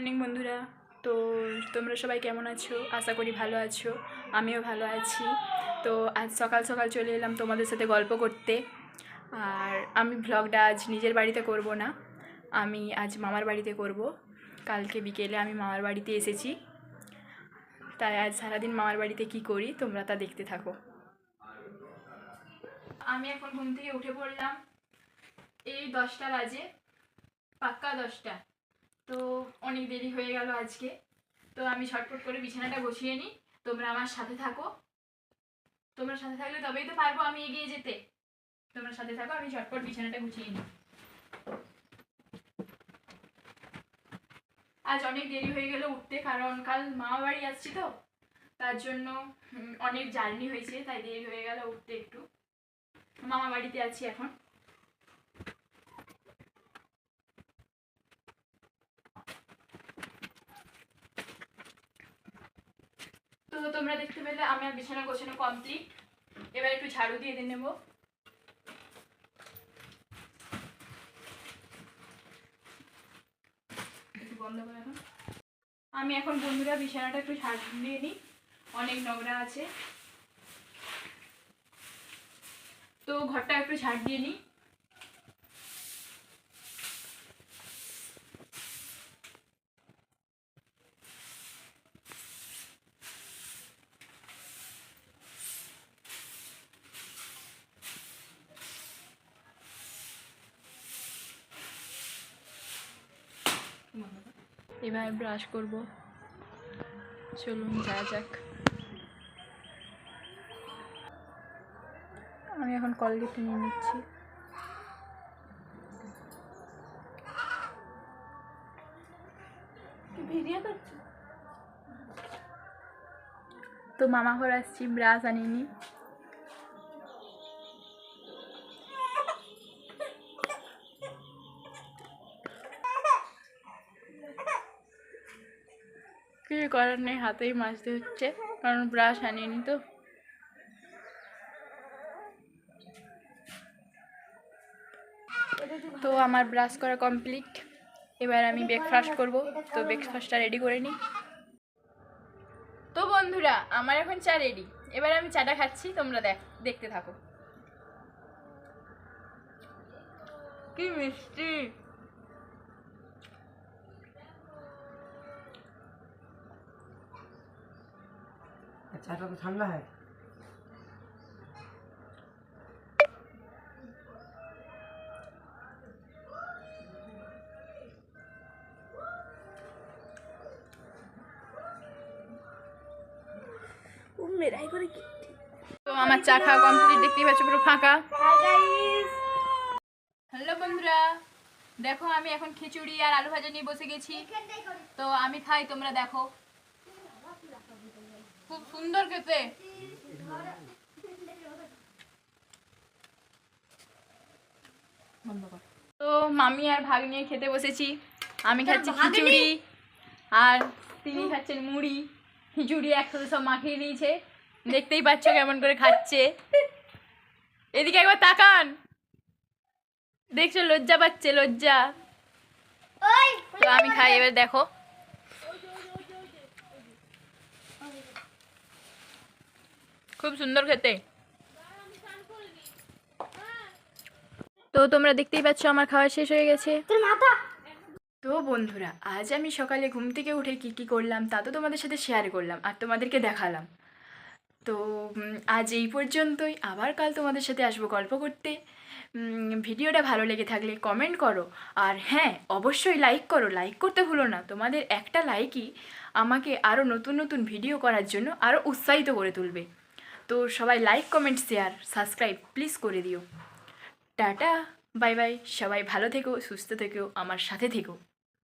Morning বন্ধুরা। তো তোমরা সবাই কেমন আছো? আশা করি ভালো আছো, আমিও ভালো আছি। তো আজ সকাল সকাল চলে এলাম তোমাদের সাথে গল্প করতে। আর আমি ভ্লগটা আজ নিজের বাড়িতে করব না, আমি আজ মামার বাড়িতে করব। কালকে বিকেলে আমি মামার বাড়িতে এসেছি, তাই আজ সারাদিন মামার বাড়িতে কি করি তোমরা তা দেখতে থাকো। আমি এখন ঘুম থেকে উঠে পড়লাম, এই 10টা বাজে, পাক্কা 10টা। তো অনেক দেরি হয়ে গেল আজকে। তো আমি ঝটপট করে বিছানাটা গুছিয়ে নিই, তোমরা আমার সাথে থাকো। তোমরা সাথে থাকলে তবেই তো পারবো আমি এগিয়ে যেতে। তোমরা সাথে থাকো, আমি ঝটপট বিছানাটা গুছিয়ে নিই। আজ অনেক দেরি হয়ে গেল উঠতে, কারণ কাল মামা বাড়ি আসছি তো, তার জন্য অনেক জার্নি হয়েছে, তাই দেরি হয়ে গেল উঠতে একটু। মামা বাড়িতে আছি এখন। তো তোমরা দেখতে পেলে আমার বিছানা গোছানো কমপ্লিট। এবার একটু ঝাড়ু দিয়ে নেবো। বন্ধ করে এখন আমি এখন বন্ধুরা বিছানাটা একটু ঝাড় দিয়ে নিই, অনেক নোংরা আছে। তো ঘরটা একটু ঝাড় দিয়ে নিই। এবার ব্রাশ করব, চলুন যাওয়া যাক। আমি এখন কলগেট নিয়ে নিচ্ছি। তো মামা ঘর আসছি, ব্রাশ আনিনি। কিছু করার নেই, হাতেই মাজতে হচ্ছে, কারণ ব্রাশ আনিনি। তো আমার ব্রাশ করা কমপ্লিট। এবার আমি ব্রেকফাস্ট করব, তো ব্রেকফাস্টটা রেডি করে নিই। তো বন্ধুরা আমার এখন চা রেডি, এবার আমি চাটা খাচ্ছি, তোমরা দেখতে থাকো। কি মিষ্টি! চাটা তো ঠান্ডা হয়। তো আমার চা খাওয়া কমপ্লিট, দেখতেই পাচ্ছ পুরো ফাঁকা। হ্যালো বন্ধুরা, দেখো আমি এখন খিচুড়ি আর আলু ভাজা নিয়ে বসে গেছি। তো আমি খাই, তোমরা দেখো। খুব সুন্দর খেতে। তো মামি আর ভাগ নিয়ে খেতে বসেছি। আমি খাচ্ছি খিচুড়ি আর তিনি খাচ্ছেন মুড়ি। খিচুড়ি একসাথে সব মাখিয়ে নিয়েছে, দেখতেই পাচ্ছ কেমন করে খাচ্ছে। এদিকে একবার তাকান, দেখছো লজ্জা পাচ্ছে, লজ্জা। তো আমি খাই, এবার দেখো। খুব সুন্দর খেতে। তো তোমরা দেখতেই পাচ্ছ আমার খাওয়া শেষ হয়ে গেছে। তো বন্ধুরা আজ আমি সকালে ঘুম থেকে উঠে কি করলাম তা তো তোমাদের সাথে শেয়ার করলাম আর তোমাদেরকে দেখালাম। তো আজ এই পর্যন্তই, আবার কাল তোমাদের সাথে আসবো গল্প করতে। ভিডিওটা ভালো লেগে থাকলে কমেন্ট করো, আর হ্যাঁ অবশ্যই লাইক করো, লাইক করতে ভুলো না। তোমাদের একটা লাইকই আমাকে আরও নতুন নতুন ভিডিও করার জন্য আরও উৎসাহিত করে তুলবে। তো সবাই like, comment, share, subscribe please করে দিও। টাটা, বাই বাই, সবাই ভালো থেকো, সুস্থ থেকো, আমার সাথে থেকো।